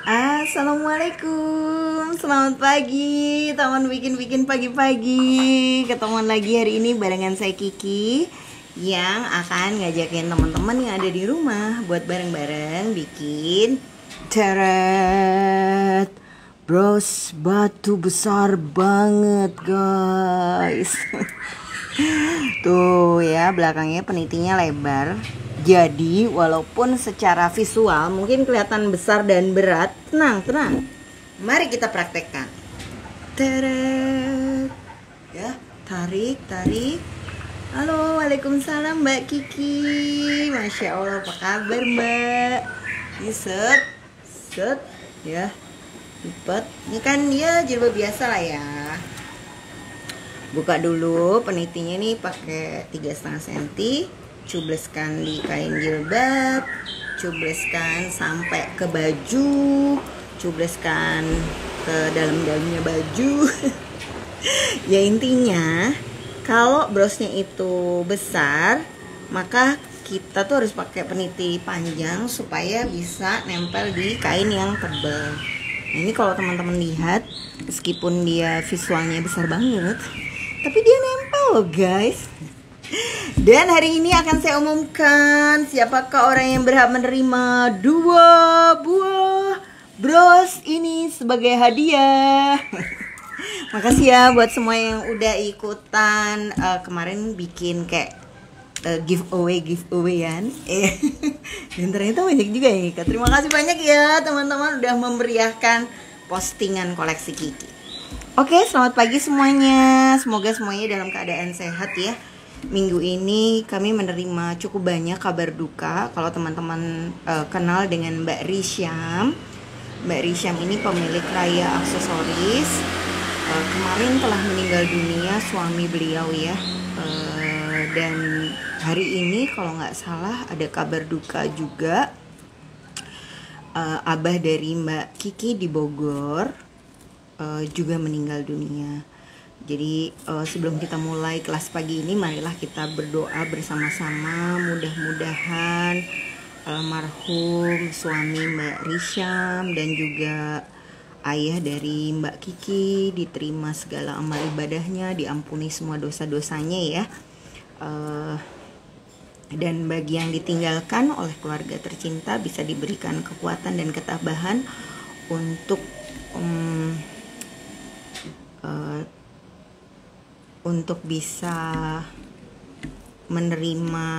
Assalamualaikum, selamat pagi teman bikin pagi-pagi. Ketemuan lagi hari ini barengan saya Kiki yang akan ngajakin teman-teman yang ada di rumah buat bareng-bareng bikin teret bros batu besar banget guys. Tuh ya, belakangnya penitinya lebar. Jadi walaupun secara visual mungkin kelihatan besar dan berat, tenang. Mari kita praktekkan. Teret. Ya, tarik. Halo, waalaikumsalam Mbak Kiki. Masya Allah, apa kabar Mbak? Ini set, ya, lipat. Ini kan ya jilbab biasa lah ya. Buka dulu penitinya nih pakai 3,5 cm. Cubleskan di kain jilbab, cubleskan sampai ke baju, cubleskan ke dalam-dalamnya baju. Ya intinya kalau brosnya itu besar, maka kita tuh harus pakai peniti panjang supaya bisa nempel di kain yang tebal. Nah, ini kalau teman-teman lihat, meskipun dia visualnya besar banget, tapi dia nempel loh guys. Dan hari ini akan saya umumkan siapakah orang yang berhak menerima 2 buah bros ini sebagai hadiah. Makasih ya buat semua yang udah ikutan kemarin bikin kayak giveawayan. Dan ternyata banyak juga yang ikut. Terima kasih banyak ya teman-teman udah memeriahkan postingan koleksi Kiki. Oke, selamat pagi semuanya. Semoga semuanya dalam keadaan sehat ya. Minggu ini kami menerima cukup banyak kabar duka. Kalau teman-teman kenal dengan Mbak Risyam. Mbak Risyam ini pemilik Raya Aksesoris. Kemarin telah meninggal dunia suami beliau ya. Dan hari ini kalau nggak salah ada kabar duka juga. Abah dari Mbak Kiki di Bogor juga meninggal dunia. Jadi sebelum kita mulai kelas pagi ini, marilah kita berdoa bersama-sama. Mudah-mudahan almarhum suami Mbak Risyam dan juga ayah dari Mbak Kiki diterima segala amal ibadahnya, diampuni semua dosa-dosanya ya. Dan bagi yang ditinggalkan oleh keluarga tercinta bisa diberikan kekuatan dan ketabahan untuk bisa menerima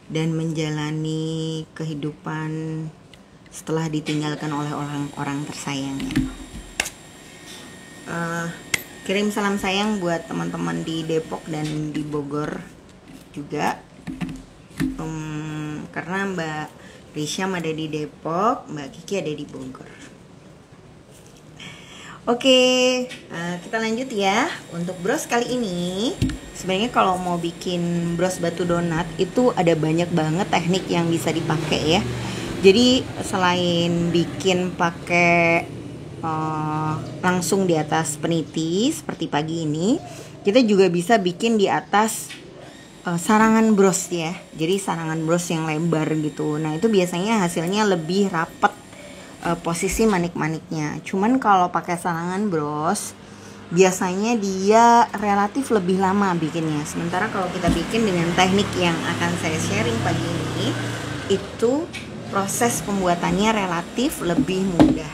dan menjalani kehidupan setelah ditinggalkan oleh orang-orang tersayangnya. Kirim salam sayang buat teman-teman di Depok dan di Bogor juga. Karena Mbak Risyam ada di Depok, Mbak Kiki ada di Bogor. Oke, kita lanjut ya. Untuk bros kali ini, sebenarnya kalau mau bikin bros batu donat itu ada banyak banget teknik yang bisa dipakai ya. Jadi selain bikin pakai langsung di atas peniti seperti pagi ini, kita juga bisa bikin di atas sarangan bros ya. Jadi sarangan bros yang lebar gitu. Nah itu biasanya hasilnya lebih rapet posisi manik-maniknya. Cuman kalau pakai sarangan bros biasanya dia relatif lebih lama bikinnya. Sementara kalau kita bikin dengan teknik yang akan saya sharing pagi ini, itu proses pembuatannya relatif lebih mudah.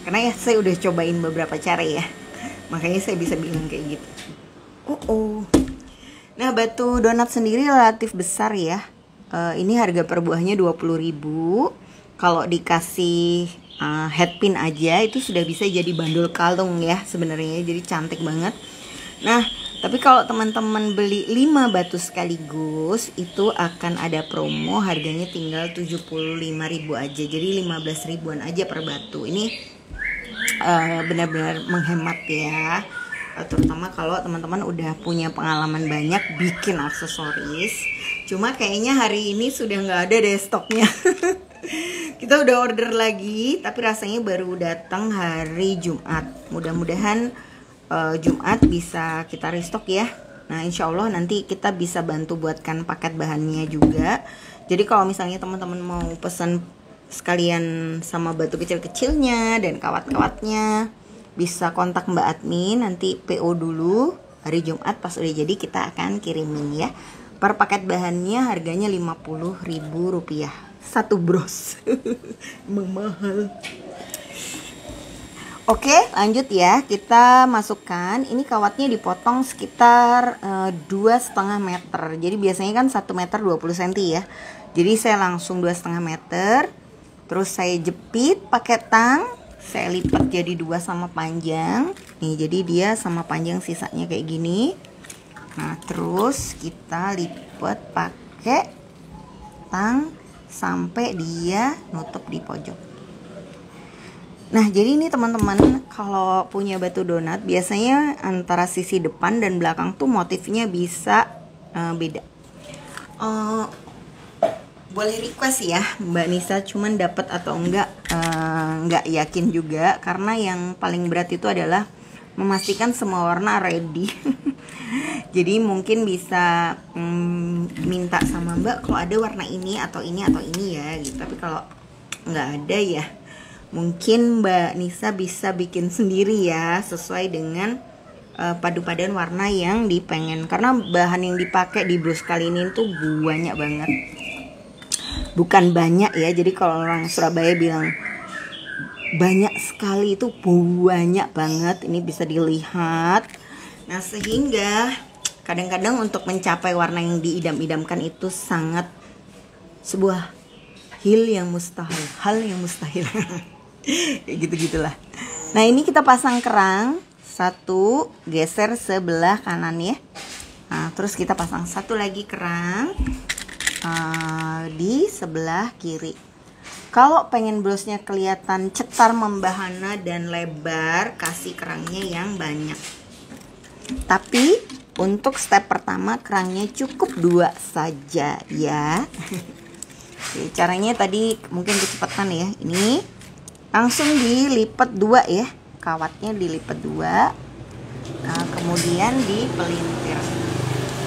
Karena ya saya udah cobain beberapa cara ya. Makanya saya bisa bilang kayak gitu. Nah, batu donat sendiri relatif besar ya. Ini harga per buahnya 20.000. Kalau dikasih headpin aja itu sudah bisa jadi bandul kalung ya sebenarnya, jadi cantik banget. Nah tapi kalau teman-teman beli 5 batu sekaligus itu akan ada promo, harganya tinggal 75.000 aja, jadi 15 ribuan aja per batu. Ini benar-benar menghemat ya, terutama kalau teman-teman udah punya pengalaman banyak bikin aksesoris. Cuma kayaknya hari ini sudah nggak ada deh stoknya. Kita udah order lagi, tapi rasanya baru datang hari Jumat. Mudah-mudahan Jumat bisa kita restock ya. Nah insya Allah nanti kita bisa bantu buatkan paket bahannya juga. Jadi kalau misalnya teman-teman mau pesan sekalian sama batu kecil-kecilnya dan kawat-kawatnya, bisa kontak Mbak admin, nanti PO dulu. Hari Jumat pas udah jadi kita akan kirimin ya. Per paket bahannya harganya Rp50.000. Satu bros. Emang mahal. Oke, lanjut ya. Kita masukkan. Ini kawatnya dipotong sekitar 2,5 meter. Jadi biasanya kan 1 meter 20 cm ya. Jadi saya langsung 2,5 meter. Terus saya jepit pakai tang. Saya lipat jadi 2 sama panjang. Nih, jadi dia sama panjang sisanya kayak gini. Nah, terus kita lipat pakai tang sampai dia nutup di pojok. Nah, jadi ini teman-teman, kalau punya batu donat biasanya antara sisi depan dan belakang tuh motifnya bisa beda. Boleh request ya Mbak Nisa, cuman dapat atau enggak yakin juga, karena yang paling berat itu adalah memastikan semua warna ready. Jadi mungkin bisa minta sama Mbak kalau ada warna ini atau ini ya gitu. Tapi kalau nggak ada ya mungkin Mbak Nisa bisa bikin sendiri ya, sesuai dengan padu-padan warna yang dipengen. Karena bahan yang dipakai di bros kali ini tuh banyak banget. Bukan banyak ya, jadi kalau orang Surabaya bilang banyak sekali, itu banyak banget. Ini bisa dilihat. Nah, sehingga kadang-kadang untuk mencapai warna yang diidam-idamkan itu sangat sebuah hal yang mustahil. Kayak gitu-gitulah. Nah, ini kita pasang kerang satu, geser sebelah kanan ya. Nah, terus kita pasang satu lagi kerang di sebelah kiri. Kalau pengen brosnya kelihatan cetar, membahana dan lebar, kasih kerangnya yang banyak. Tapi untuk step pertama kerangnya cukup 2 saja ya. Oke, caranya tadi mungkin kecepatan ya. Ini langsung dilipat 2 ya, kawatnya dilipat 2. Nah, kemudian dipelintir.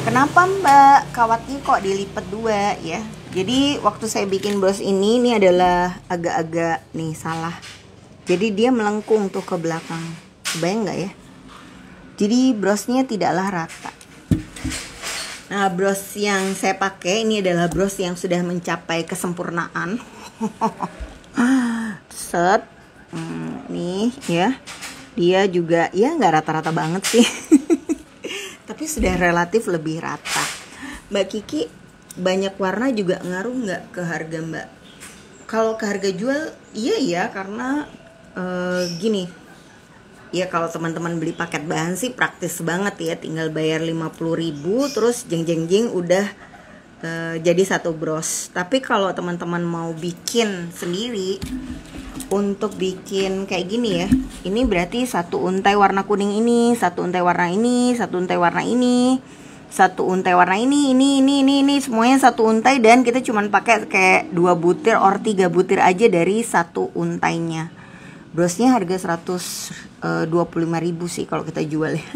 Kenapa Mbak kawatnya kok dilipat 2 ya? Jadi waktu saya bikin bros ini adalah agak-agak nih salah. Jadi dia melengkung tuh ke belakang. Kebayang nggak ya? Jadi brosnya tidaklah rata. Nah, bros yang saya pakai ini adalah bros yang sudah mencapai kesempurnaan. Set, nih ya, dia juga ya nggak rata-rata banget sih. Tapi sudah relatif lebih rata. Mbak Kiki, banyak warna juga ngaruh nggak ke harga Mbak? Kalau ke harga jual, iya ya, karena gini ya, kalau teman-teman beli paket bahan sih praktis banget ya, tinggal bayar 50.000 terus jeng udah jadi satu bros. Tapi kalau teman-teman mau bikin sendiri, untuk bikin kayak gini ya, ini berarti satu untai warna kuning ini, satu untai warna ini, satu untai warna ini, satu untai warna ini semuanya satu untai, dan kita cuman pakai kayak 2 butir or 3 butir aja dari satu untainya. Brosnya harga 125.000 sih kalau kita jual ya.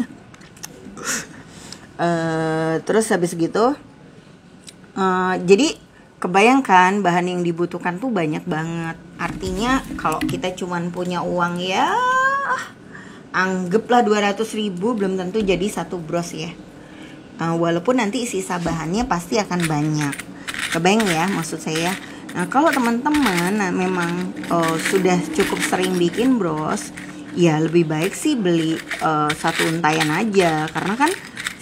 Terus habis gitu, jadi kebayangkan bahan yang dibutuhkan tuh banyak banget. Artinya kalau kita cuman punya uang ya, anggaplah 200.000, belum tentu jadi satu bros ya. Walaupun nanti sisa bahannya pasti akan banyak. Kebayang ya maksud saya. Nah, kalau teman-teman memang sudah cukup sering bikin bros, ya lebih baik sih beli satu untaian aja, karena kan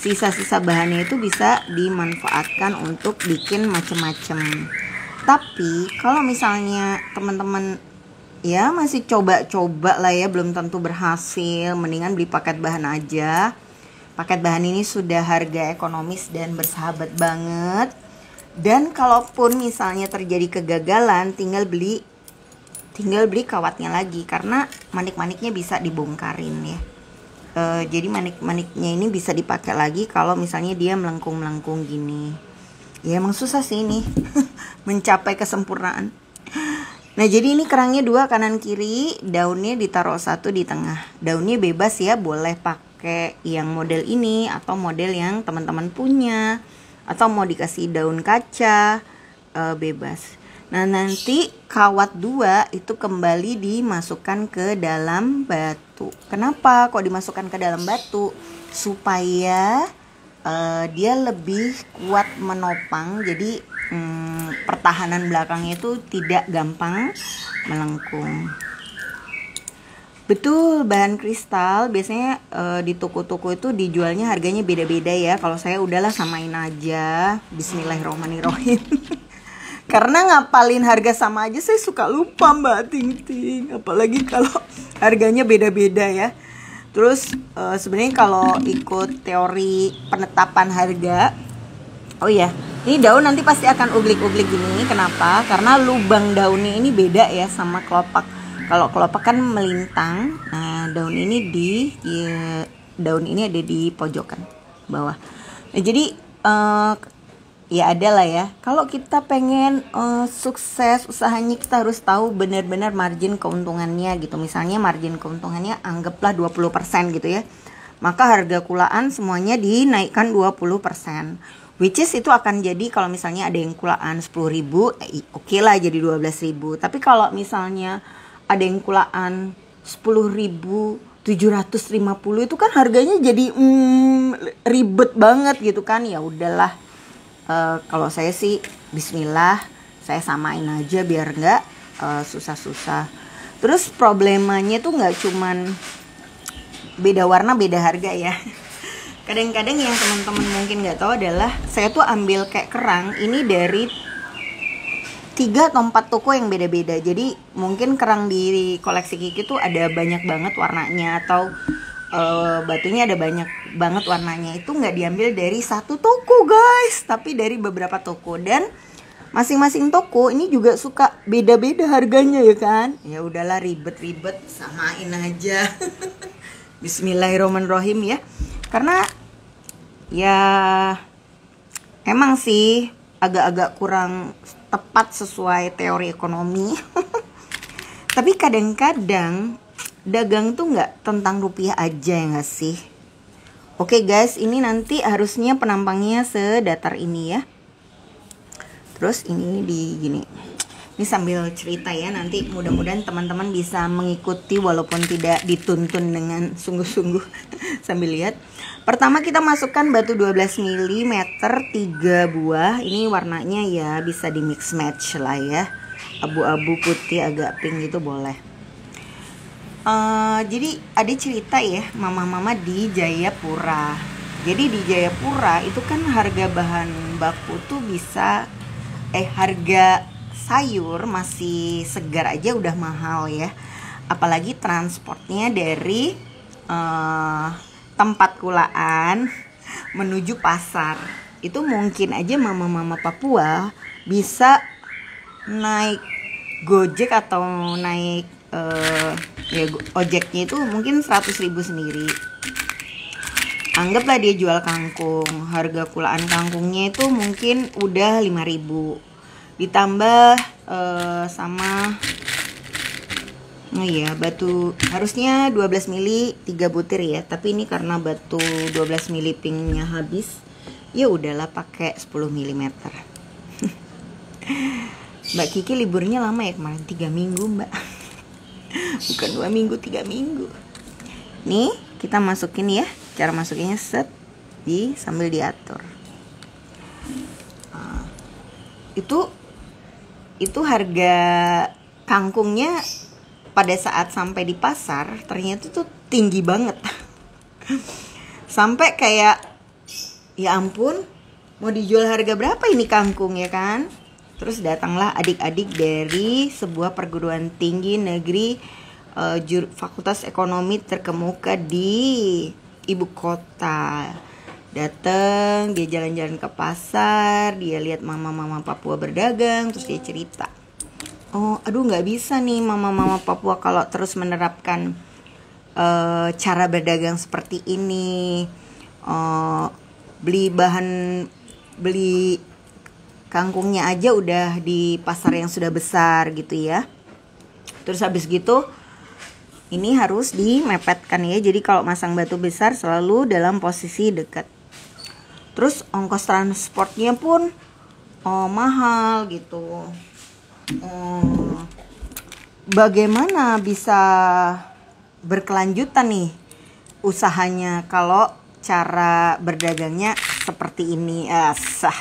sisa-sisa bahannya itu bisa dimanfaatkan untuk bikin macem-macem. Tapi kalau misalnya teman-teman ya masih coba-coba lah ya, belum tentu berhasil, mendingan beli paket bahan aja. Paket bahan ini sudah harga ekonomis dan bersahabat banget. Dan kalaupun misalnya terjadi kegagalan, tinggal beli kawatnya lagi, karena manik-maniknya bisa dibongkarin ya. Jadi manik-maniknya ini bisa dipakai lagi kalau misalnya dia melengkung-melengkung gini. Ya emang susah sih ini mencapai kesempurnaan. Nah, jadi ini kerangnya 2 kanan kiri, daunnya ditaruh 1 di tengah. Daunnya bebas ya, boleh pakai yang model ini atau model yang teman-teman punya, atau mau dikasih daun kaca, bebas. Nah, nanti kawat 2 itu kembali dimasukkan ke dalam batu. Kenapa kok dimasukkan ke dalam batu? Supaya dia lebih kuat menopang. Jadi pertahanan belakangnya itu tidak gampang melengkung. Betul, bahan kristal biasanya di toko-toko itu dijualnya harganya beda-beda ya. Kalau saya udahlah samain aja. Bismillahirrahmanirrahim. Karena ngapalin harga sama aja saya suka lupa Mbak Ting Ting. Apalagi kalau harganya beda-beda ya. Terus sebenarnya kalau ikut teori penetapan harga, oh iya, ini daun nanti pasti akan uglik-uglik gini. Kenapa? Karena lubang daunnya ini beda ya sama kelopak. Kalau kelopak kan melintang, nah daun ini daun ini ada di pojokan bawah. Nah, jadi ya ada lah ya. Kalau kita pengen sukses usahanya, kita harus tahu benar-benar margin keuntungannya gitu. Misalnya margin keuntungannya anggaplah 20% gitu ya. Maka harga kulaan semuanya dinaikkan 20%. Which is itu akan jadi kalau misalnya ada yang kulaan 10.000, oke lah jadi 12.000. Tapi kalau misalnya ada yang kulaan 10.750 itu kan harganya jadi ribet banget gitu kan. Ya udahlah, kalau saya sih bismillah, saya samain aja biar nggak susah-susah. Terus problemanya tuh nggak cuman beda warna beda harga ya. Kadang-kadang yang teman-teman mungkin nggak tahu adalah saya tuh ambil kayak kerang ini dari 3 atau 4 toko yang beda-beda. Jadi mungkin kerang di koleksi Kiki tuh ada banyak banget warnanya, atau batunya ada banyak banget warnanya. Itu nggak diambil dari satu toko guys, tapi dari beberapa toko. Dan masing-masing toko ini juga suka beda-beda harganya ya kan. Ya udahlah, ribet-ribet samain aja. Bismillahirrahmanirrahim ya. Karena ya emang sih agak-agak kurang tepat sesuai teori ekonomi. Tapi kadang-kadang dagang tuh nggak tentang rupiah aja ya nggak sih. Oke guys, ini nanti harusnya penampangnya sedatar ini ya. Terus ini di gini. Ini sambil cerita ya, nanti mudah-mudahan teman-teman bisa mengikuti walaupun tidak dituntun dengan sungguh-sungguh. Sambil lihat. Pertama kita masukkan batu 12 mm 3 buah. Ini warnanya ya bisa di mix match lah ya. Abu-abu, putih, agak pink gitu boleh. Jadi ada cerita ya, mama-mama di Jayapura. Jadi di Jayapura itu kan harga bahan baku tuh bisa harga sayur masih segar aja udah mahal ya. Apalagi transportnya dari tempat kulaan menuju pasar. Itu mungkin aja mama-mama Papua bisa naik Gojek atau naik ya ojeknya itu mungkin 100.000 sendiri. Anggaplah dia jual kangkung, harga kulaan kangkungnya itu mungkin udah 5.000. Ditambah sama batu harusnya 12 mili 3 butir ya, tapi ini karena batu 12 mili pinknya habis, ya udahlah pakai 10 mm. Mbak Kiki liburnya lama ya kemarin, 3 minggu Mbak. Bukan 2 minggu, 3 minggu. Nih kita masukin ya, cara masukinnya sambil diatur. Itu harga kangkungnya pada saat sampai di pasar ternyata tuh tinggi banget. Sampai kayak ya ampun, mau dijual harga berapa ini kangkung ya kan. Terus datanglah adik-adik dari sebuah perguruan tinggi negeri Fakultas Ekonomi terkemuka di ibu kota. Datang, dia jalan-jalan ke pasar, dia lihat mama-mama Papua berdagang, terus dia cerita, oh aduh nggak bisa nih mama-mama Papua kalau terus menerapkan cara berdagang seperti ini. Beli kangkungnya aja udah di pasar yang sudah besar gitu ya. Terus habis gitu ini harus dimepetkan ya, jadi kalau masang batu besar selalu dalam posisi dekat. Terus ongkos transportnya pun mahal gitu. bagaimana bisa berkelanjutan nih usahanya kalau cara berdagangnya seperti ini. Sah.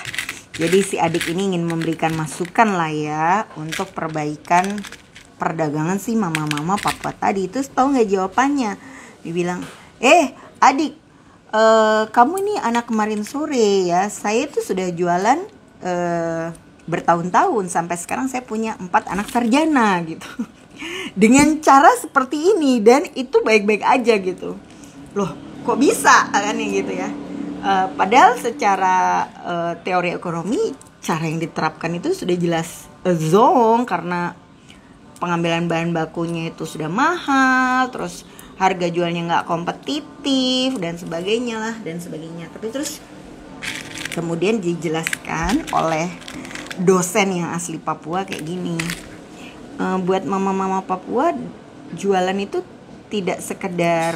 Jadi si adik ini ingin memberikan masukan lah ya untuk perbaikan perdagangan si mama-mama Papua tadi. Itu tahu nggak jawabannya? Dibilang, adik, kamu ini anak kemarin sore ya. Saya tuh sudah jualan bertahun-tahun, sampai sekarang saya punya 4 anak sarjana gitu. Dengan cara seperti ini, dan itu baik-baik aja gitu. Loh, kok bisa kan gitu ya? Padahal secara teori ekonomi, cara yang diterapkan itu sudah jelas zonk, karena pengambilan bahan bakunya itu sudah mahal, terus harga jualnya nggak kompetitif dan sebagainya lah dan sebagainya. Tapi terus kemudian dijelaskan oleh dosen yang asli Papua kayak gini, buat mama-mama Papua, jualan itu tidak sekedar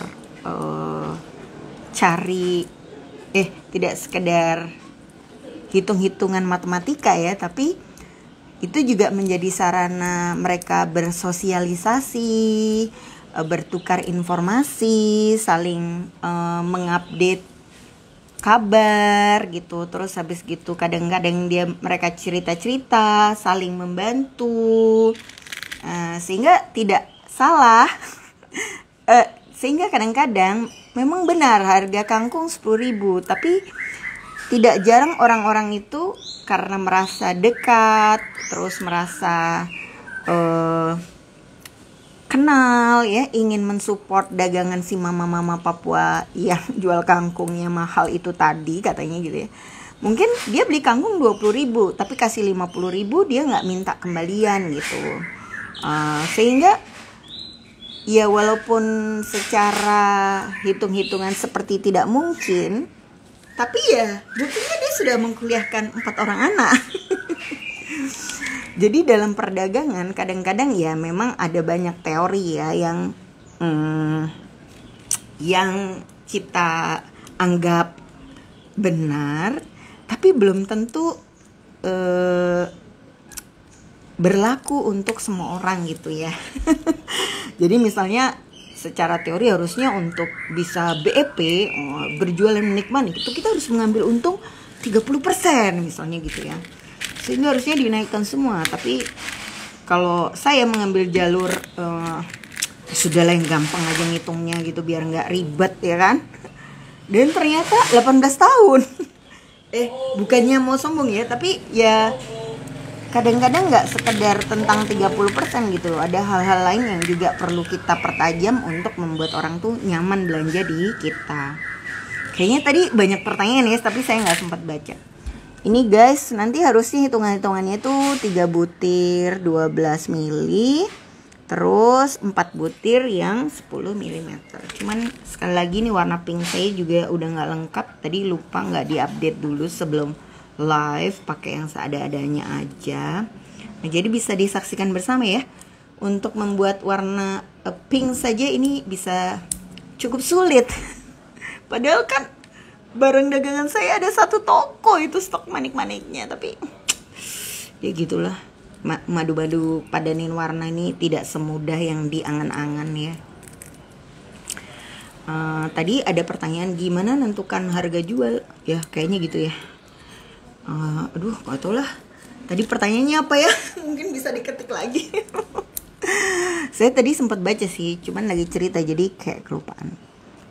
tidak sekedar hitung-hitungan matematika ya, tapi itu juga menjadi sarana mereka bersosialisasi, bertukar informasi, saling mengupdate kabar gitu. Terus habis gitu kadang-kadang mereka cerita-cerita, saling membantu, sehingga tidak salah. Sehingga kadang-kadang memang benar harga kangkung 10.000, tapi tidak jarang orang-orang itu karena merasa dekat, terus merasa kenal ya, ingin mensupport dagangan si mama-mama Papua yang jual kangkungnya mahal itu tadi katanya gitu ya. Mungkin dia beli kangkung 20.000 tapi kasih 50.000, dia nggak minta kembalian gitu. Sehingga ya walaupun secara hitung-hitungan seperti tidak mungkin, tapi ya buktinya dia sudah mengkuliahkan 4 orang anak. Jadi dalam perdagangan kadang-kadang ya memang ada banyak teori ya yang kita anggap benar, tapi belum tentu berlaku untuk semua orang gitu ya. Jadi misalnya secara teori harusnya untuk bisa BEP, berjualan menikmati, itu kita harus mengambil untung 30% misalnya gitu ya. Sehingga harusnya dinaikkan semua. Tapi kalau saya mengambil jalur sudahlah yang gampang aja ngitungnya gitu biar nggak ribet ya kan. Dan ternyata 18 tahun. Bukannya mau sombong ya, tapi ya kadang-kadang nggak sekedar tentang 30% gitu. Ada hal-hal lain yang juga perlu kita pertajam untuk membuat orang tuh nyaman belanja di kita. Kayaknya tadi banyak pertanyaan ya, tapi saya nggak sempat baca. Ini guys, nanti harusnya hitungan-hitungannya itu 3 butir 12 mili, terus 4 butir yang 10 mm. Cuman sekali lagi nih warna pink saya juga udah nggak lengkap. Tadi lupa nggak diupdate dulu sebelum live, pakai yang seada-adanya aja. Nah, jadi bisa disaksikan bersama ya. Untuk membuat warna pink saja ini bisa cukup sulit. Padahal kan barang dagangan saya ada 1 toko itu stok manik-maniknya, tapi ya gitulah. Madu-madu padanin warna ini tidak semudah yang diangan-angan ya. Tadi ada pertanyaan gimana nentukan harga jual? Ya kayaknya gitu ya. Aduh gak tau lah. Tadi pertanyaannya apa ya? Mungkin bisa diketik lagi. Saya tadi sempat baca sih, cuman lagi cerita jadi kayak kelupaan.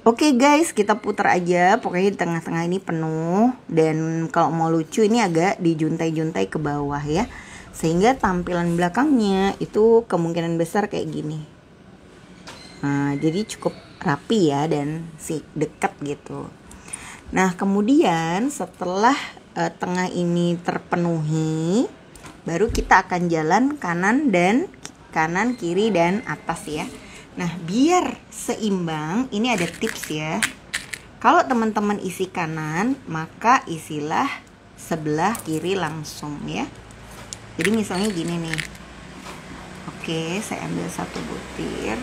Oke guys, kita putar aja. Pokoknya di tengah-tengah ini penuh. Dan kalau mau lucu ini agak dijuntai-juntai ke bawah ya, sehingga tampilan belakangnya itu kemungkinan besar kayak gini. Jadi cukup rapi ya, dan dekat gitu. Nah kemudian setelah tengah ini terpenuhi, baru kita akan jalan kanan kiri dan atas ya. Nah biar seimbang, ini ada tips ya. Kalau teman-teman isi kanan, maka isilah sebelah kiri langsung ya. Jadi misalnya gini nih. Oke, saya ambil 1 butir.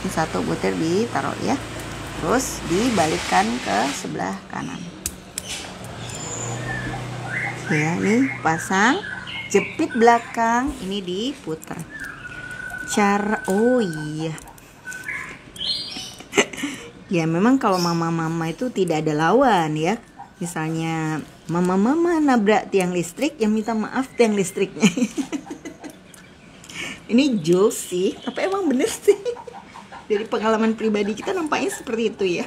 Ini 1 butir ditaruh ya. Terus dibalikkan ke sebelah kanan. Ya, nih pasang. jepit belakang, ini diputar. Cara, oh iya. Ya memang kalau mama-mama itu tidak ada lawan ya. Misalnya mama-mama nabrak tiang listrik, yang minta maaf tiang listriknya. Ini jokes sih, tapi emang bener sih. Dari pengalaman pribadi kita nampaknya seperti itu ya.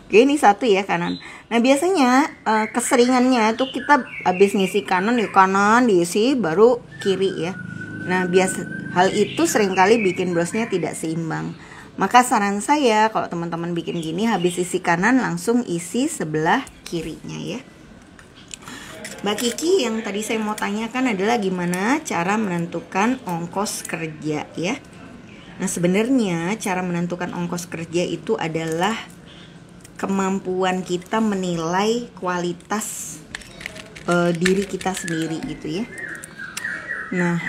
Oke, ini satu ya, kanan. Nah biasanya keseringannya tuh kita habis ngisi kanan, yuk kanan diisi baru kiri ya. Nah hal itu seringkali bikin brosnya tidak seimbang. Maka saran saya kalau teman-teman bikin gini, habis isi kanan langsung isi sebelah kirinya ya. Mbak Kiki, yang tadi saya mau tanyakan adalah gimana cara menentukan ongkos kerja ya. Nah sebenarnya cara menentukan ongkos kerja itu adalah kemampuan kita menilai kualitas diri kita sendiri gitu ya. Nah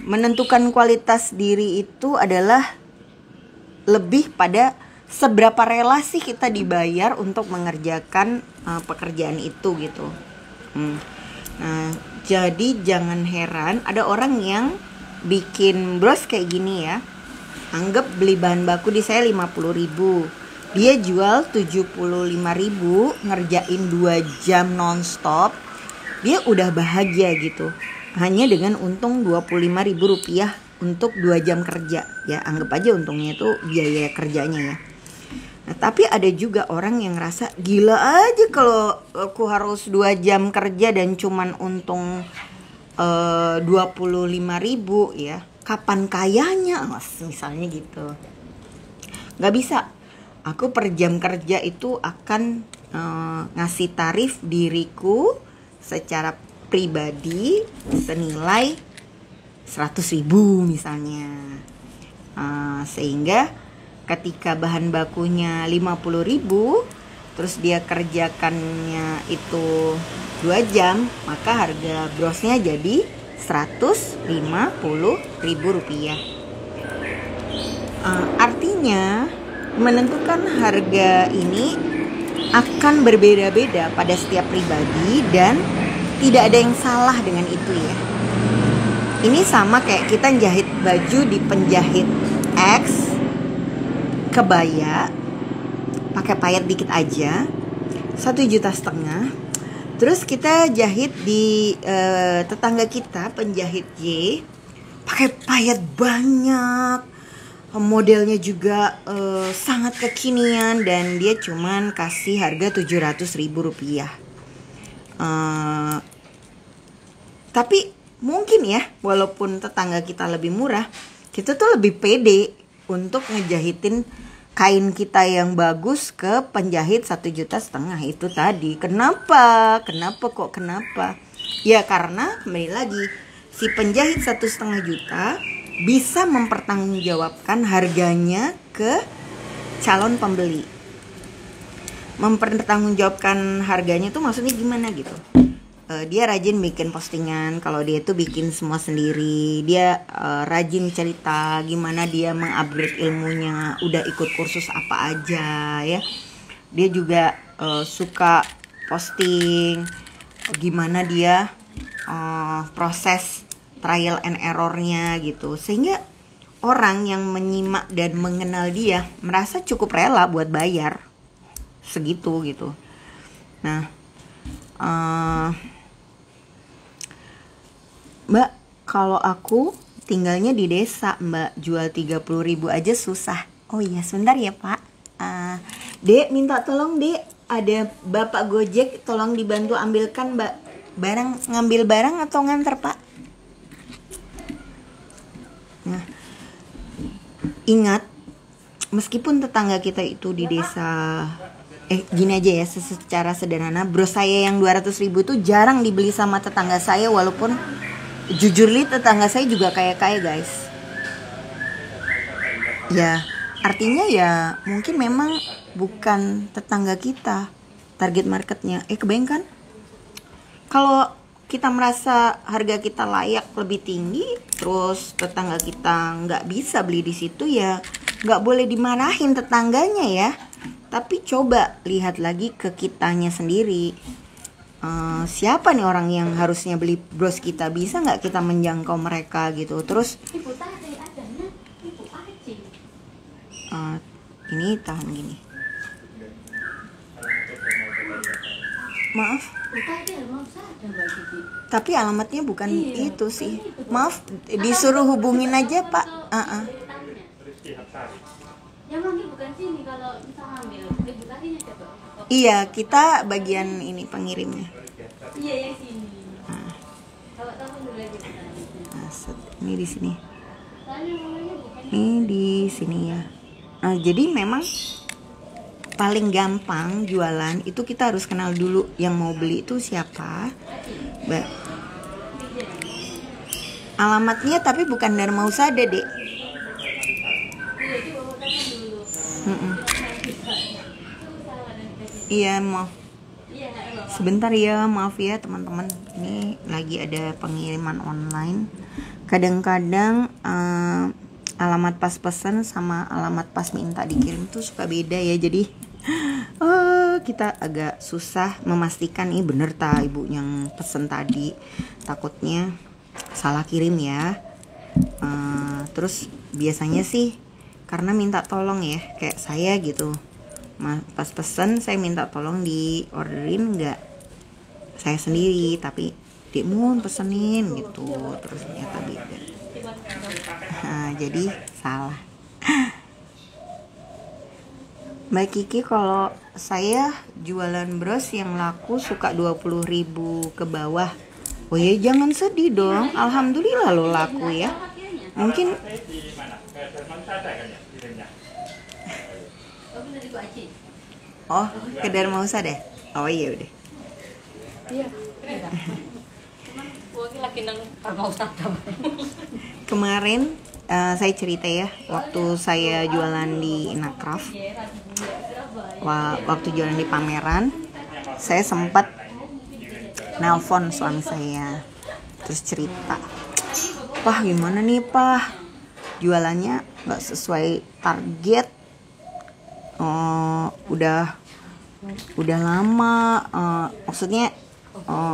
menentukan kualitas diri itu adalah lebih pada seberapa rela sih kita dibayar untuk mengerjakan pekerjaan itu gitu. Nah, jadi jangan heran ada orang yang bikin bros kayak gini ya. Anggap beli bahan baku di saya 50.000. Dia jual 75.000, ngerjain 2 jam nonstop. Dia udah bahagia gitu. Hanya dengan untung Rp25.000 untuk 2 jam kerja. Ya anggap aja untungnya itu biaya kerjanya ya. Nah tapi ada juga orang yang ngerasa gila aja kalau aku harus 2 jam kerja dan cuman untung 25.000 ya. Kapan kayanya misalnya gitu. Gak bisa. Aku per jam kerja itu akan ngasih tarif diriku secara pribadi senilai 100.000 misalnya. Sehingga ketika bahan bakunya 50.000, terus dia kerjakannya itu 2 jam, maka harga brosnya jadi Rp150.000. Artinya menentukan harga ini akan berbeda-beda pada setiap pribadi dan tidak ada yang salah dengan itu ya. Ini sama kayak kita jahit baju di penjahit X, kebaya, pakai payet dikit aja, 1,5 juta. Terus kita jahit di tetangga kita penjahit Y, pakai payet banyak, modelnya juga sangat kekinian dan dia cuman kasih harga Rp700.000. Tapi mungkin ya, walaupun tetangga kita lebih murah, kita tuh lebih pede untuk ngejahitin kain kita yang bagus ke penjahit 1,5 juta itu tadi. Kenapa? Ya karena kembali lagi, si penjahit 1,5 juta bisa mempertanggungjawabkan harganya ke calon pembeli. Mempertanggungjawabkan harganya tuh maksudnya gimana gitu. Dia rajin bikin postingan kalau dia tuh bikin semua sendiri. Dia rajin cerita gimana dia mengupgrade ilmunya, udah ikut kursus apa aja ya. Dia juga suka posting gimana dia proses trial and errornya gitu. Sehingga orang yang menyimak dan mengenal dia merasa cukup rela buat bayar segitu gitu. Nah Mbak, kalau aku tinggalnya di desa, Mbak, jual 30.000 aja susah. Oh iya, sebentar ya Pak. Dek, minta tolong Dek, ada Bapak Gojek, tolong dibantu ambilkan Mbak ngambil barang atau nganter Pak? Nah, ingat, meskipun tetangga kita itu di desa, gini aja ya, secara sederhana, bros saya yang 200.000 itu jarang dibeli sama tetangga saya, walaupun jujur li tetangga saya juga kaya-kaya guys. Ya artinya ya mungkin memang bukan tetangga kita target marketnya. Kebayang kan? Kalau kita merasa harga kita layak lebih tinggi, terus tetangga kita nggak bisa beli di situ, ya nggak boleh dimarahin tetangganya ya. Tapi coba lihat lagi ke kitanya sendiri. siapa nih orang yang harusnya beli bros kita, bisa nggak kita menjangkau mereka gitu. Terus ini tahan gini, maaf tapi alamatnya bukan itu sih, maaf, disuruh hubungin aja Pak. Iya, kita bagian ini pengirimnya. Iya, sini. Ini di sini. Ini di sini ya. Nah, jadi memang paling gampang jualan itu kita harus kenal dulu yang mau beli itu siapa. Alamatnya tapi bukan Dharma Husada, Dek. Iya, maaf. Sebentar ya, maaf ya teman-teman. Ini lagi ada pengiriman online. Kadang-kadang alamat pas pesan sama alamat pas minta dikirim tuh suka beda ya. Jadi kita agak susah memastikan ini bener tak ibu yang pesen tadi. Takutnya salah kirim ya. Terus biasanya sih karena minta tolong ya, kayak saya gitu. Pas pesen saya minta tolong di orderin nggak saya sendiri, tapi Dek Mun pesenin gitu, terus ternyata beda. Jadi salah. Mbak Kiki, kalau saya jualan bros yang laku suka 20.000 ke bawah. Oh ya jangan sedih dong, alhamdulillah lo laku ya. Mungkin oh, ke Dharma Husada deh. Oh iya udah. Iya. Kemarin saya cerita ya, waktu saya jualan di Inakraf, waktu jualan di pameran, saya sempat nelpon suami saya, terus cerita, "Pah, gimana nih Pah, jualannya nggak sesuai target. Udah lama, maksudnya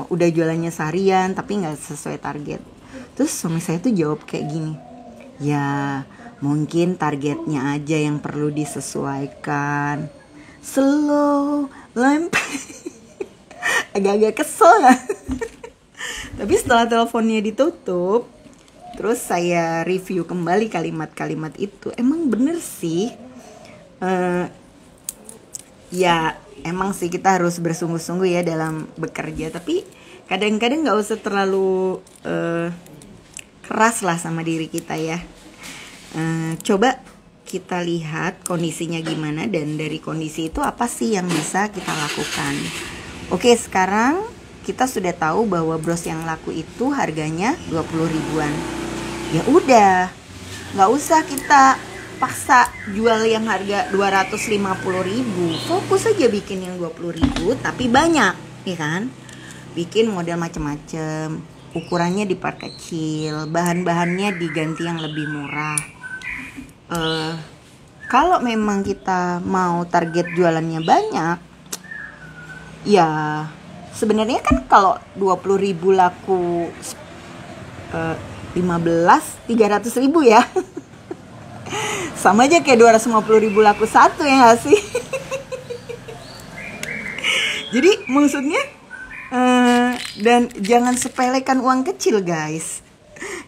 udah jualannya seharian tapi nggak sesuai target." Terus suami saya tuh jawab kayak gini, "Ya mungkin targetnya aja yang perlu disesuaikan." Slow lempar. Agak-agak kesel gak? Tapi setelah teleponnya ditutup, terus saya review kembali kalimat-kalimat itu, emang bener sih. Ya emang sih kita harus bersungguh-sungguh ya dalam bekerja, tapi kadang-kadang nggak usah terlalu keras lah sama diri kita ya. Coba kita lihat kondisinya gimana, dan dari kondisi itu apa sih yang bisa kita lakukan. Oke, sekarang kita sudah tahu bahwa bros yang laku itu harganya 20 ribuan. Ya udah, nggak usah kita paksa jual yang harga 250 ribu. Fokus aja bikin yang 20 ribu tapi banyak, ya kan? Bikin model macam-macam, ukurannya diperkecil, bahan-bahannya diganti yang lebih murah. Kalau memang kita mau target jualannya banyak, ya sebenarnya kan kalau 20 ribu laku 300 ribu ya. Sama aja kayak 250 ribu laku satu, ya gak sih? Jadi maksudnya dan jangan sepelekan uang kecil guys,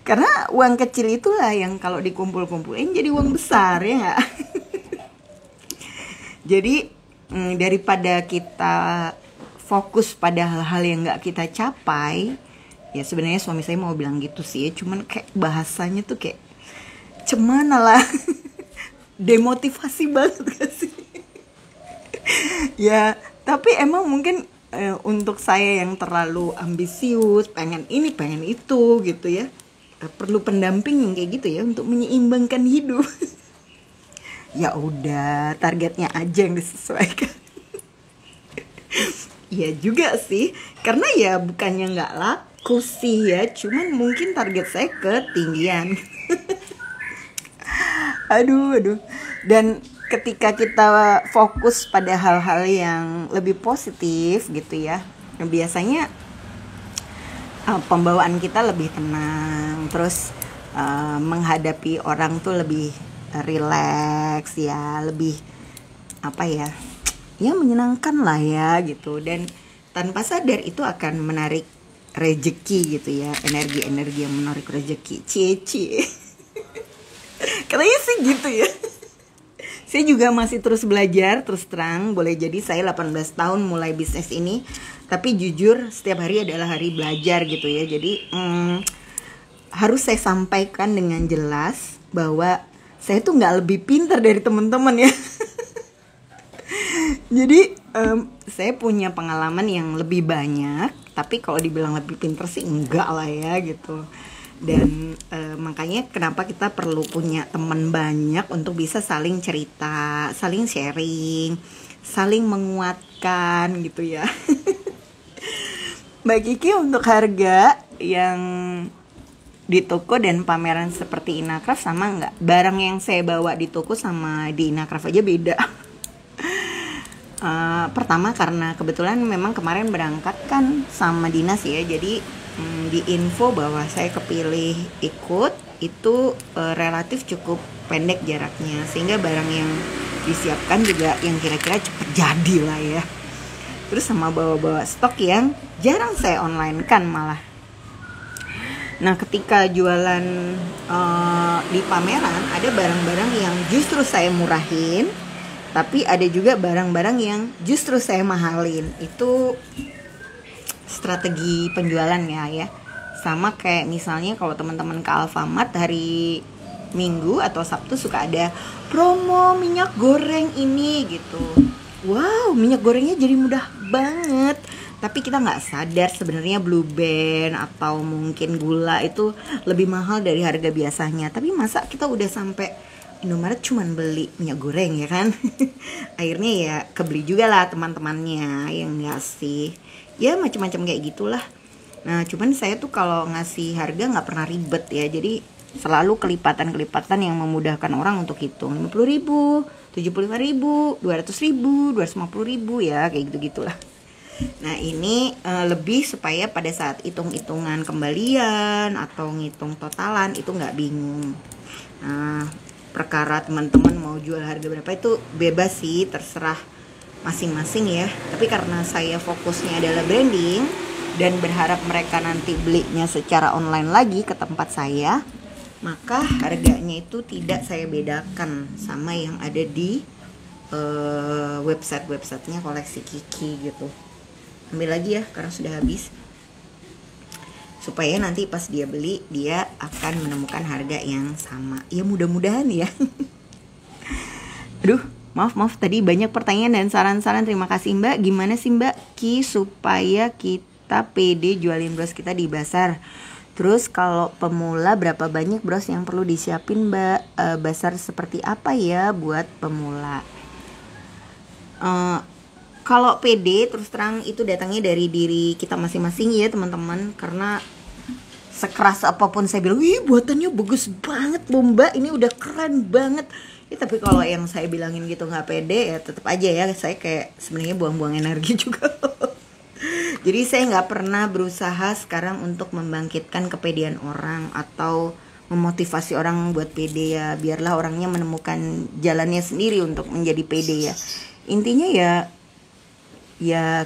karena uang kecil itulah yang kalau dikumpul-kumpulin jadi uang besar, ya gak? Jadi daripada kita fokus pada hal-hal yang gak kita capai, ya sebenarnya suami saya mau bilang gitu sih, cuman kayak bahasanya tuh kayak cemana lah. Demotivasi banget gak sih? Ya tapi emang mungkin untuk saya yang terlalu ambisius, pengen ini pengen itu gitu ya, perlu pendamping yang kayak gitu ya untuk menyeimbangkan hidup. Ya udah, targetnya aja yang disesuaikan. Iya juga sih, karena ya bukannya nggak laku sih ya, cuman mungkin target saya ketinggian. Aduh. Dan ketika kita fokus pada hal-hal yang lebih positif gitu ya, biasanya pembawaan kita lebih tenang, terus menghadapi orang tuh lebih rileks ya, lebih apa ya, ya menyenangkan lah ya gitu. Dan tanpa sadar itu akan menarik rezeki gitu ya, energi-energi yang menarik rezeki. Cie katanya sih gitu ya. Saya juga masih terus belajar, terus terang. Boleh jadi saya 18 tahun mulai bisnis ini, tapi jujur setiap hari adalah hari belajar gitu ya. Jadi harus saya sampaikan dengan jelas bahwa saya tuh nggak lebih pintar dari teman-teman ya. Jadi saya punya pengalaman yang lebih banyak, tapi kalau dibilang lebih pintar sih enggak lah ya gitu. Dan makanya kenapa kita perlu punya teman banyak untuk bisa saling cerita, saling sharing, saling menguatkan gitu ya. Mbak Kiki, untuk harga yang di toko dan pameran seperti Inacraft sama nggak? Barang yang saya bawa di toko sama di Inacraft aja beda. Pertama karena kebetulan memang kemarin berangkat kan sama dinas ya, jadi di info bahwa saya kepilih ikut itu relatif cukup pendek jaraknya, sehingga barang yang disiapkan juga yang kira-kira cepet jadi lah ya. Terus sama bawa-bawa stok yang jarang saya online kan malah. Nah ketika jualan di pameran ada barang-barang yang justru saya murahin, tapi ada juga barang-barang yang justru saya mahalin. Itu strategi penjualan ya. Sama kayak misalnya kalau teman-teman ke Alfamart hari Minggu atau Sabtu suka ada promo minyak goreng ini gitu. Wow, minyak gorengnya jadi mudah banget. Tapi kita nggak sadar sebenarnya Blue Band atau mungkin gula itu lebih mahal dari harga biasanya. Tapi masa kita udah sampai Indomaret cuman beli minyak goreng ya kan. Akhirnya ya kebeli juga lah teman-temannya yang ngasih. Ya macam-macam kayak gitulah. Nah cuman saya tuh kalau ngasih harga nggak pernah ribet ya. Jadi selalu kelipatan-kelipatan yang memudahkan orang untuk hitung. 50.000, 75.000, 200.000, 250.000 ya kayak gitu-gitulah. Nah ini lebih supaya pada saat hitung-hitungan kembalian atau ngitung totalan itu nggak bingung. Nah perkara teman-teman mau jual harga berapa itu bebas sih, terserah masing-masing ya. Tapi karena saya fokusnya adalah branding dan berharap mereka nanti belinya secara online lagi ke tempat saya, maka harganya itu tidak saya bedakan sama yang ada di website-websitenya koleksi Kiki gitu. Ambil lagi ya karena sudah habis, supaya nanti pas dia beli dia akan menemukan harga yang sama. Ya mudah-mudahan ya. Aduh, maaf tadi banyak pertanyaan dan saran-saran. Terima kasih Mbak. Gimana sih Mbak Ki supaya kita pede jualin bros kita di bazar? Terus kalau pemula berapa banyak bros yang perlu disiapin Mbak? Bazar seperti apa ya buat pemula? Kalau pede terus terang itu datangnya dari diri kita masing-masing ya teman-teman. Karena sekeras apapun saya bilang, wih buatannya bagus banget loh Mbak, ini udah keren banget ya, tapi kalau yang saya bilangin gitu nggak pede ya tetap aja ya saya kayak sebenarnya buang-buang energi juga. Jadi saya nggak pernah berusaha sekarang untuk membangkitkan kepedean orang atau memotivasi orang buat pede ya. Biarlah orangnya menemukan jalannya sendiri untuk menjadi pede ya. Intinya ya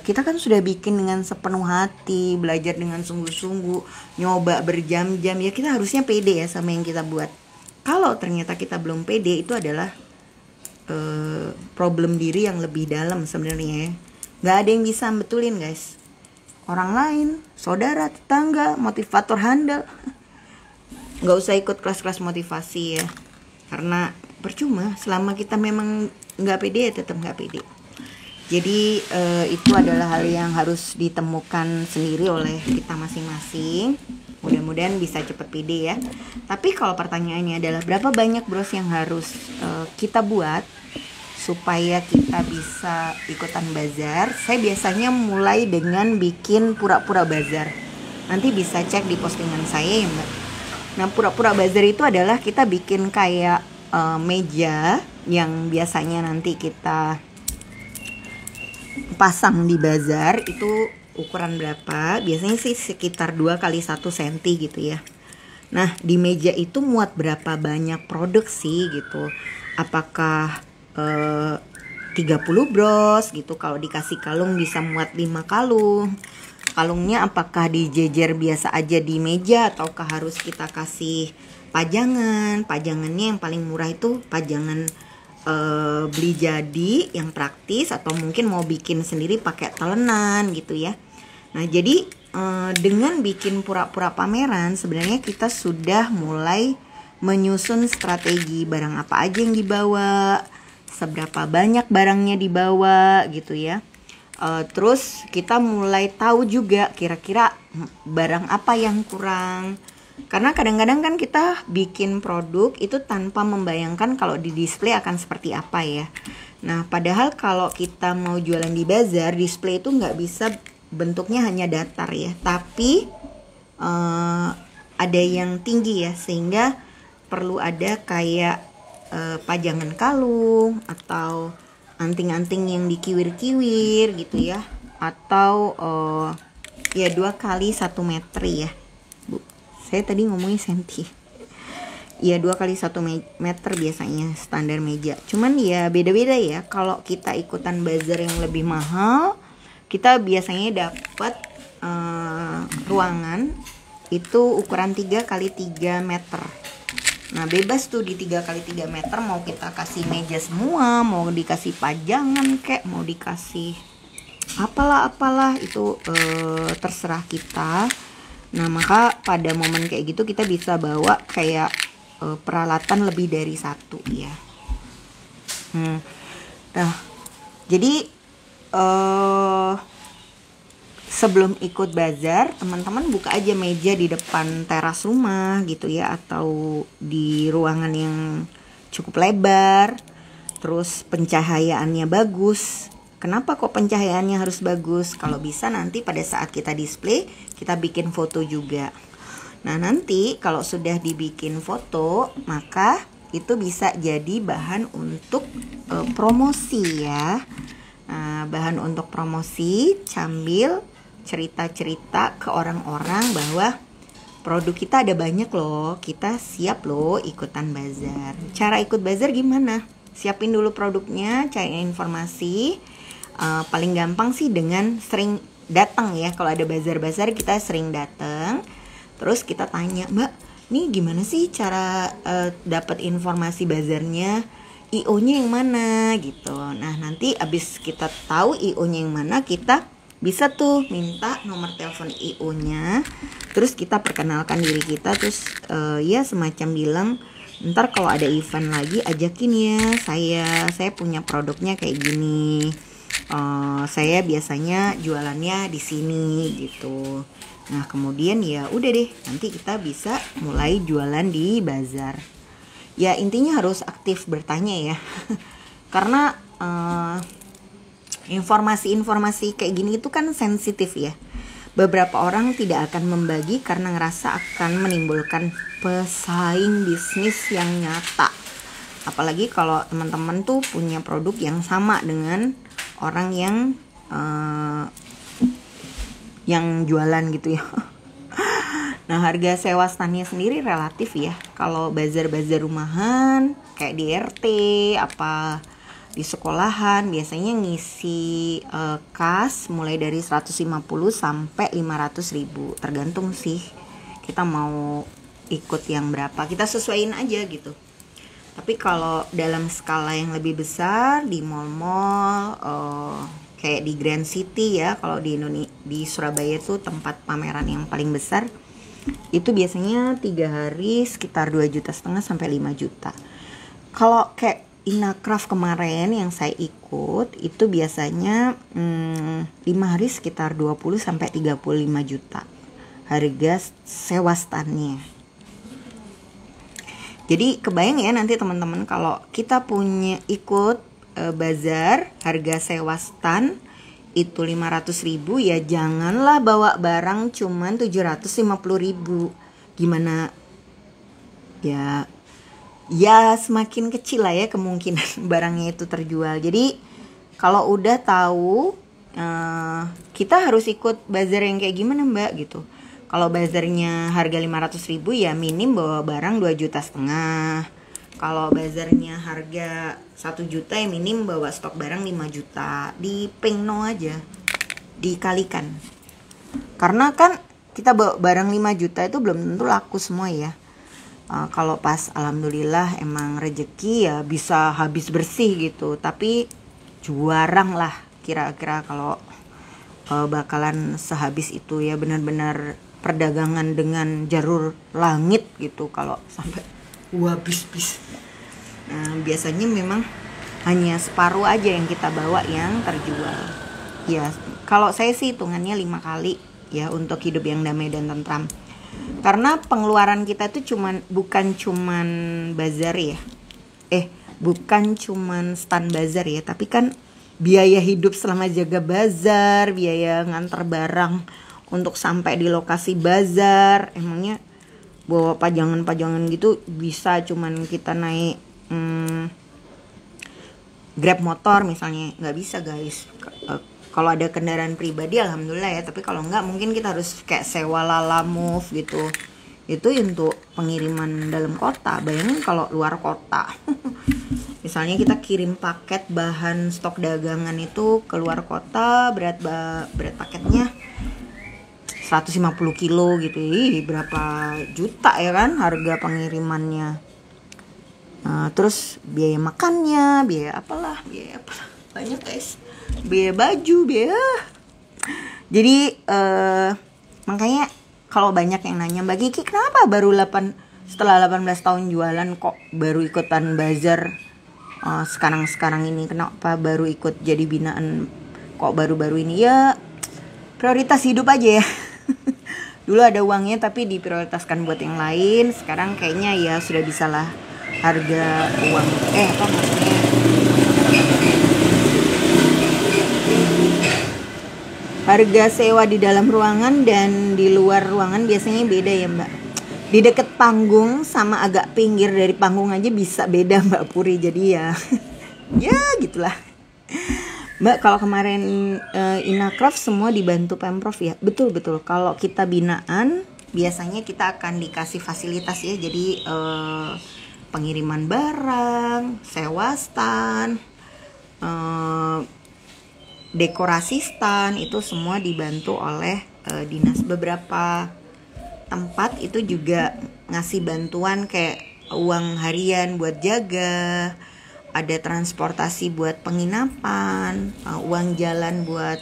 kita kan sudah bikin dengan sepenuh hati, belajar dengan sungguh-sungguh, nyoba berjam-jam, ya kita harusnya pede ya sama yang kita buat. Kalau ternyata kita belum pede, itu adalah problem diri yang lebih dalam sebenarnya ya. Gak ada yang bisa betulin guys. Orang lain, saudara, tetangga, motivator handal. Gak usah ikut kelas-kelas motivasi ya. Karena percuma, selama kita memang gak pede ya tetap gak pede. Jadi itu adalah hal yang harus ditemukan sendiri oleh kita masing-masing. Mudah-mudahan bisa cepat pede ya. Tapi kalau pertanyaannya adalah berapa banyak bros yang harus kita buat supaya kita bisa ikutan bazar? Saya biasanya mulai dengan bikin pura-pura bazar. Nanti bisa cek di postingan saya ya Mbak. Nah pura-pura bazar itu adalah kita bikin kayak meja yang biasanya nanti kita pasang di bazar itu ukuran berapa, biasanya sih sekitar 2 kali 1 cm gitu ya. Nah, di meja itu muat berapa banyak produk sih gitu. Apakah 30 bros gitu, kalau dikasih kalung bisa muat 5 kalung. Kalungnya apakah dijejer biasa aja di meja ataukah harus kita kasih pajangan. Pajangannya yang paling murah itu pajangan beli jadi yang praktis, atau mungkin mau bikin sendiri pakai telenan gitu ya. Nah, jadi dengan bikin pura-pura pameran sebenarnya kita sudah mulai menyusun strategi barang apa aja yang dibawa, seberapa banyak barangnya dibawa gitu ya. Terus kita mulai tahu juga kira-kira barang apa yang kurang. Karena kadang-kadang kan kita bikin produk itu tanpa membayangkan kalau di display akan seperti apa ya. Nah, padahal kalau kita mau jualan di bazar, display itu nggak bisa bentuknya hanya datar ya, tapi ada yang tinggi ya, sehingga perlu ada kayak pajangan kalung atau anting-anting yang dikiwir-kiwir gitu ya, atau ya 2 kali 1 meter ya. Saya tadi ngomongin senti. Ya 2 kali 1 meter biasanya standar meja. Cuman ya beda-beda ya. Kalau kita ikutan bazar yang lebih mahal, kita biasanya dapat ruangan itu ukuran 3 kali 3 meter. Nah, bebas tuh di 3 kali 3 meter mau kita kasih meja semua, mau dikasih pajangan kek, mau dikasih apalah itu terserah kita. Nah, maka pada momen kayak gitu kita bisa bawa kayak peralatan lebih dari 1 ya. Nah, jadi sebelum ikut bazar, teman-teman buka aja meja di depan teras rumah gitu ya, atau di ruangan yang cukup lebar, terus pencahayaannya bagus. Kenapa kok pencahayaannya harus bagus? Kalau bisa nanti pada saat kita display, kita bikin foto juga. Nah, nanti kalau sudah dibikin foto, maka itu bisa jadi bahan untuk promosi ya. Nah, bahan untuk promosi sambil cerita-cerita ke orang-orang bahwa produk kita ada banyak loh, kita siap loh ikutan bazar. Cara ikut bazar gimana? Siapin dulu produknya, cari informasi. Paling gampang sih dengan sering datang ya. Kalau ada bazar-bazar kita sering datang, terus kita tanya, Mbak, nih gimana sih cara dapat informasi bazarnya, IO-nya yang mana gitu. Nah, nanti abis kita tahu IO-nya yang mana, kita bisa tuh minta nomor telepon IO-nya, terus kita perkenalkan diri kita, terus ya semacam bilang, ntar kalau ada event lagi ajakin ya, saya punya produknya kayak gini. Saya biasanya jualannya di sini gitu. Nah, kemudian ya udah deh, nanti kita bisa mulai jualan di bazar. Ya intinya harus aktif bertanya ya. Karena informasi-informasi kayak gini itu kan sensitif ya. Beberapa orang tidak akan membagi karena ngerasa akan menimbulkan pesaing bisnis yang nyata. Apalagi kalau teman-teman tuh punya produk yang sama dengan orang yang jualan gitu ya. Nah, harga sewa standnya sendiri relatif ya. Kalau bazar-bazar rumahan kayak di RT apa di sekolahan biasanya ngisi kas mulai dari 150 sampai 500.000, tergantung sih kita mau ikut yang berapa, kita sesuaiin aja gitu. Tapi kalau dalam skala yang lebih besar di mall-mall kayak di Grand City ya, kalau di Surabaya itu tempat pameran yang paling besar, itu biasanya 3 hari sekitar 2,5 juta sampai 5 juta. Kalau kayak Inacraft kemarin yang saya ikut itu biasanya 5 hari sekitar 20 sampai 35 juta harga sewa standnya. Jadi kebayang ya nanti teman-teman kalau kita punya ikut bazar harga sewa stand itu 500.000, ya janganlah bawa barang cuman 750.000. Gimana ya semakin kecil lah ya kemungkinan barangnya itu terjual. Jadi kalau udah tahu kita harus ikut bazar yang kayak gimana Mbak gitu. Kalau bazarnya harga 500.000 ya minim bawa barang 2,5 juta. Kalau bazarnya harga 1 juta ya minim bawa stok barang 5 juta. Di ping no aja, dikalikan. Karena kan kita bawa barang 5 juta itu belum tentu laku semua ya. Kalau pas alhamdulillah emang rezeki ya bisa habis bersih gitu. Tapi jarang lah kira-kira kalau bakalan sehabis itu ya, benar-benar perdagangan dengan jalur langit gitu kalau sampai habis. Nah, biasanya memang hanya separuh aja yang kita bawa yang terjual. Ya, kalau saya sih hitungannya 5 kali ya untuk hidup yang damai dan tentram. Karena pengeluaran kita itu bukan cuman bazar ya. Bukan cuman stand bazar ya, tapi kan biaya hidup selama jaga bazar, biaya nganter barang untuk sampai di lokasi bazar. Emangnya bawa pajangan-pajangan gitu bisa cuman kita naik Grab motor misalnya? Nggak bisa guys. Kalau ada kendaraan pribadi alhamdulillah ya, tapi kalau enggak mungkin kita harus kayak sewa Lalamove gitu. Itu untuk pengiriman dalam kota. Bayangin kalau luar kota. Misalnya kita kirim paket bahan stok dagangan itu ke luar kota, berat paketnya 150 kilo gitu. Berapa juta ya kan harga pengirimannya. Terus biaya makannya, biaya apalah banyak guys. Biaya baju, jadi makanya kalau banyak yang nanya, Mbak Kiki kenapa setelah 18 tahun jualan kok baru ikutan bazar sekarang ini, kenapa baru ikut jadi binaan kok baru-baru ini? Ya prioritas hidup aja ya. Dulu ada uangnya tapi diprioritaskan buat yang lain. Sekarang kayaknya ya sudah bisa lah harga uang harga sewa di dalam ruangan dan di luar ruangan biasanya beda ya Mbak. Di deket panggung sama agak pinggir dari panggung aja bisa beda Mbak Puri. Jadi ya ya gitulah Mbak. Kalau kemarin Inacraft semua dibantu Pemprov ya. Betul. Kalau kita binaan biasanya kita akan dikasih fasilitas ya. Jadi pengiriman barang, sewa stand, dekorasi stand, itu semua dibantu oleh dinas. Beberapa tempat itu juga ngasih bantuan kayak uang harian buat jaga, ada transportasi buat penginapan, uang jalan buat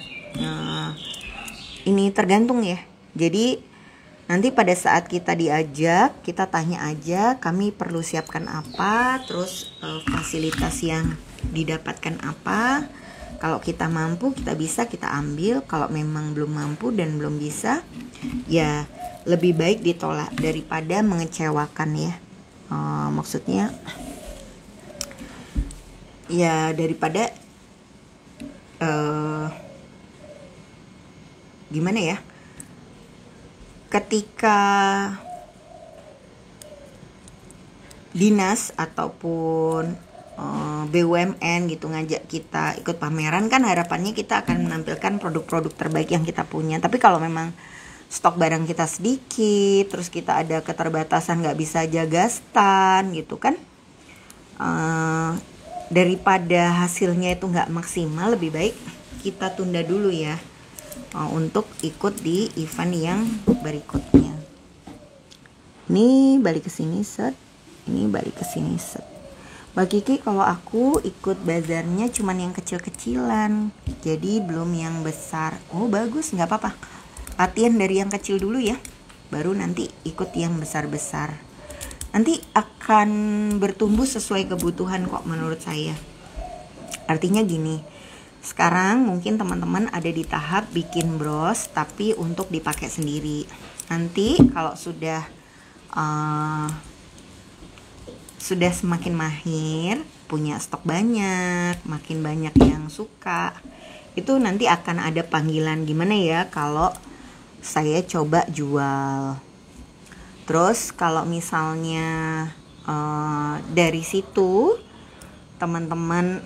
ini tergantung ya. Jadi nanti pada saat kita diajak, kita tanya aja kami perlu siapkan apa, terus fasilitas yang didapatkan apa. Kalau kita mampu, kita bisa, kita ambil. Kalau memang belum mampu dan belum bisa, ya lebih baik ditolak daripada mengecewakan ya. Maksudnya ya daripada gimana ya, ketika dinas ataupun BUMN gitu ngajak kita ikut pameran, kan harapannya kita akan menampilkan produk-produk terbaik yang kita punya. Tapi kalau memang stok barang kita sedikit, terus kita ada keterbatasan nggak bisa jaga stand gitu kan, daripada hasilnya itu nggak maksimal, lebih baik kita tunda dulu ya untuk ikut di event yang berikutnya. Ini balik ke sini set, ini balik ke sini set. Mbak Kiki, kalau aku ikut bazarnya cuman yang kecil-kecilan, jadi belum yang besar. Oh bagus, nggak apa-apa. Latihan dari yang kecil dulu ya, baru nanti ikut yang besar-besar. Nanti akan bertumbuh sesuai kebutuhan kok menurut saya. Artinya gini, sekarang mungkin teman-teman ada di tahap bikin bros tapi untuk dipakai sendiri. Nanti kalau sudah semakin mahir, punya stok banyak, makin banyak yang suka, itu nanti akan ada panggilan gimana ya kalau saya coba jual. Terus kalau misalnya dari situ teman-teman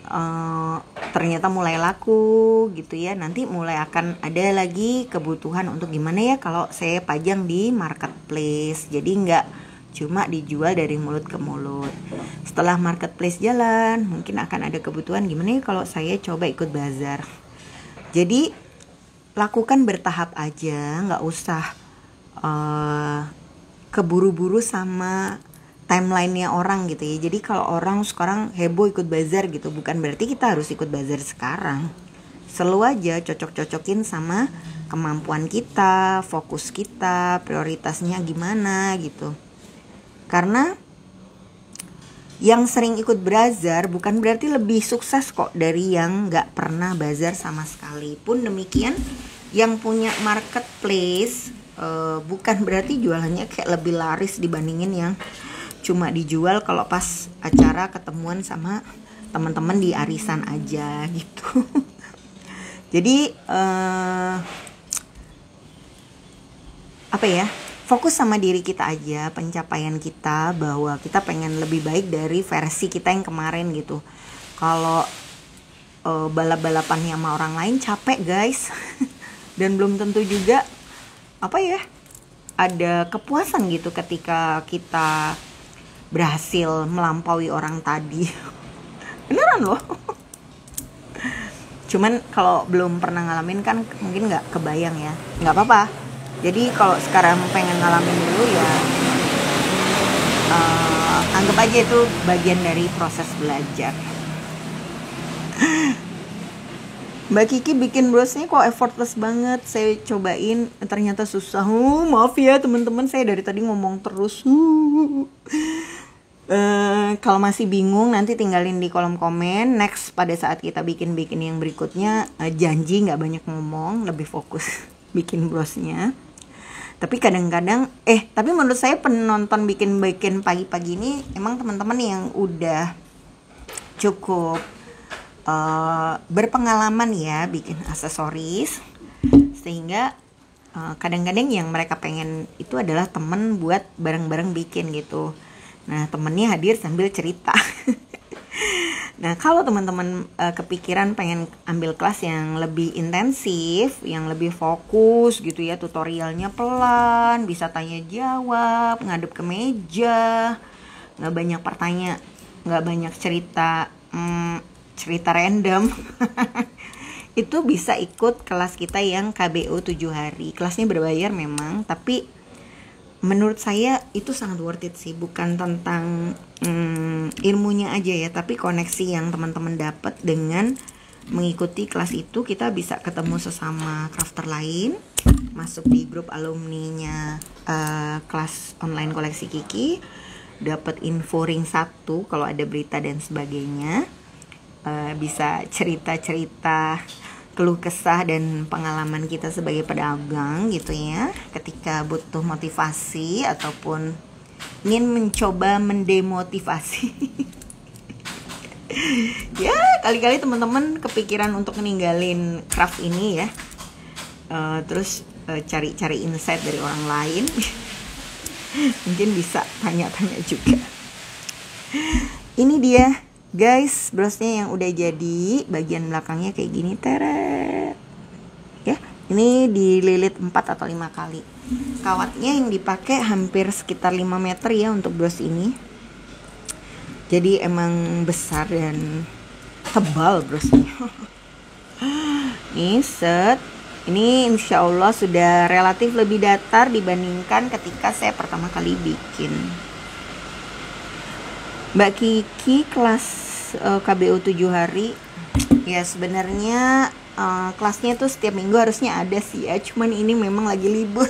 ternyata mulai laku gitu ya, nanti mulai akan ada lagi kebutuhan untuk gimana ya kalau saya pajang di marketplace, jadi nggak cuma dijual dari mulut ke mulut. Setelah marketplace jalan, mungkin akan ada kebutuhan gimana ya kalau saya coba ikut bazar. Jadi lakukan bertahap aja, nggak usah keburu-buru sama timelinenya orang gitu ya. Jadi kalau orang sekarang heboh ikut bazar gitu, bukan berarti kita harus ikut bazar sekarang. Selalu aja cocok-cocokin sama kemampuan kita, fokus kita, prioritasnya gimana gitu. Karena yang sering ikut bazar bukan berarti lebih sukses kok dari yang gak pernah bazar sama sekali. Pun demikian, yang punya marketplace bukan berarti jualannya kayak lebih laris dibandingin yang cuma dijual kalau pas acara ketemuan sama teman-teman di arisan aja gitu. Jadi apa ya, fokus sama diri kita aja, pencapaian kita, bahwa kita pengen lebih baik dari versi kita yang kemarin gitu. Kalau balap-balapannya sama orang lain capek guys. Dan belum tentu juga apa ya, ada kepuasan gitu ketika kita berhasil melampaui orang tadi. Beneran loh. Cuman kalau belum pernah ngalamin kan mungkin nggak kebayang ya. Nggak apa-apa. Jadi kalau sekarang pengen ngalamin dulu ya, anggap aja itu bagian dari proses belajar. Mbak Kiki bikin brosnya kok effortless banget. Saya cobain, ternyata susah. Maaf ya teman-teman, saya dari tadi ngomong terus. Kalau masih bingung nanti tinggalin di kolom komen. Next pada saat kita bikin yang berikutnya, janji nggak banyak ngomong, lebih fokus bikin brosnya. Tapi kadang-kadang tapi menurut saya penonton bikin pagi-pagi ini emang teman-teman yang udah cukup berpengalaman ya bikin aksesoris, sehingga kadang-kadang yang mereka pengen itu adalah temen buat bareng-bareng bikin gitu. Nah temennya hadir sambil cerita. Nah kalau teman-teman kepikiran pengen ambil kelas yang lebih intensif, yang lebih fokus gitu ya, tutorialnya pelan, bisa tanya jawab, ngadep ke meja, nggak banyak pertanyaan, nggak banyak cerita random. Itu bisa ikut kelas kita yang KBO 7 hari. Kelasnya berbayar memang, tapi menurut saya itu sangat worth it sih. Bukan tentang ilmunya aja ya, tapi koneksi yang teman-teman dapat dengan mengikuti kelas itu. Kita bisa ketemu sesama crafter lain, masuk di grup alumninya kelas online koleksi Kiki, dapat info ring 1 kalau ada berita dan sebagainya. Bisa cerita-cerita keluh kesah dan pengalaman kita sebagai pedagang gitu ya, ketika butuh motivasi ataupun ingin mencoba mendemotivasi. Ya kali-kali teman-teman kepikiran untuk ninggalin craft ini ya, terus cari-cari insight dari orang lain. Mungkin bisa tanya-tanya juga. Ini dia guys, brosnya yang udah jadi, bagian belakangnya kayak gini, teret. Ya, ini dililit 4 atau 5 kali. Kawatnya yang dipakai hampir sekitar 5 meter ya untuk bros ini. Jadi emang besar dan tebal brosnya. Nih set. Ini insya Allah sudah relatif lebih datar dibandingkan ketika saya pertama kali bikin. Mbak Kiki kelas KBO 7 hari ya, sebenarnya kelasnya tuh setiap minggu harusnya ada sih ya, cuman ini memang lagi libur.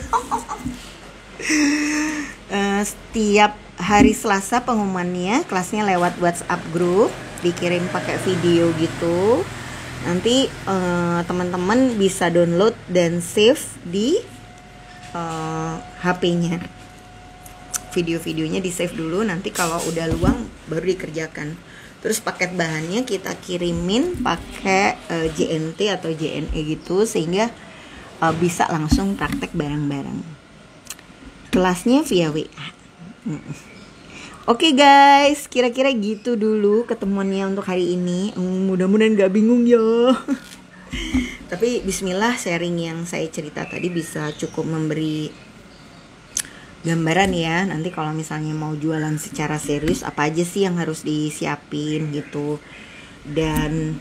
Setiap hari Selasa pengumumannya, kelasnya lewat WhatsApp group, dikirim pakai video gitu. Nanti teman-teman bisa download dan save di HP-nya. Video-videonya di save dulu, nanti kalau udah luang baru dikerjakan. Terus paket bahannya kita kirimin pakai JNT atau JNE gitu, sehingga bisa langsung praktek bareng-bareng. Kelasnya via WA. Oke guys, kira-kira gitu dulu ketemuannya untuk hari ini. Mudah-mudahan gak bingung ya. Tapi bismillah, sharing yang saya cerita tadi bisa cukup memberi gambaran ya. Nanti kalau misalnya mau jualan secara serius, apa aja sih yang harus disiapin gitu. Dan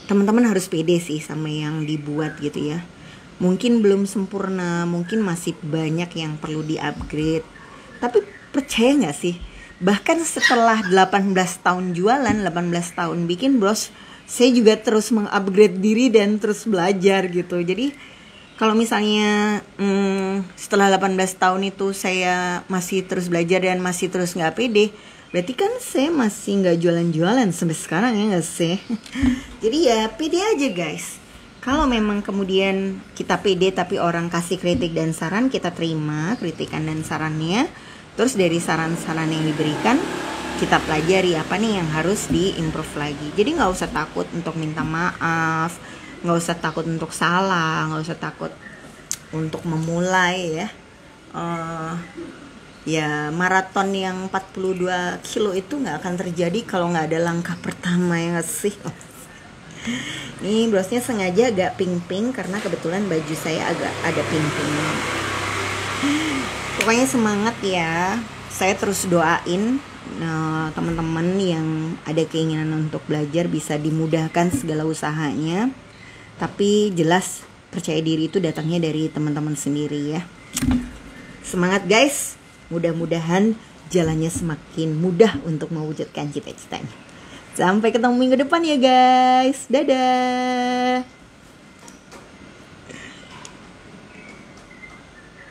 teman-teman harus pede sih sama yang dibuat gitu ya. Mungkin belum sempurna, mungkin masih banyak yang perlu di-upgrade. Tapi percaya gak sih, bahkan setelah 18 tahun jualan, 18 tahun bikin bros, saya juga terus mengupgrade diri dan terus belajar gitu. Jadi kalau misalnya setelah 18 tahun itu saya masih terus belajar dan masih terus gak pede, berarti kan saya masih gak jualan-jualan sampai sekarang ya gak sih? Jadi ya pede aja guys. Kalau memang kemudian kita pede tapi orang kasih kritik dan saran, kita terima kritikan dan sarannya. Terus dari saran-saran yang diberikan, kita pelajari apa nih yang harus diimprove lagi. Jadi gak usah takut untuk minta maaf, gak usah takut untuk salah, gak usah takut untuk memulai ya. Ya maraton yang 42 kilo itu gak akan terjadi kalau gak ada langkah pertama ya gak sih? Nih brosnya sengaja agak pink-pink karena kebetulan baju saya agak ada pink-pink. Pokoknya semangat ya. Saya terus doain teman-teman yang ada keinginan untuk belajar bisa dimudahkan segala usahanya. Tapi jelas percaya diri itu datangnya dari teman-teman sendiri ya. Semangat guys. Mudah-mudahan jalannya semakin mudah untuk mewujudkan cita-citanya. Sampai ketemu minggu depan ya guys. Dadah.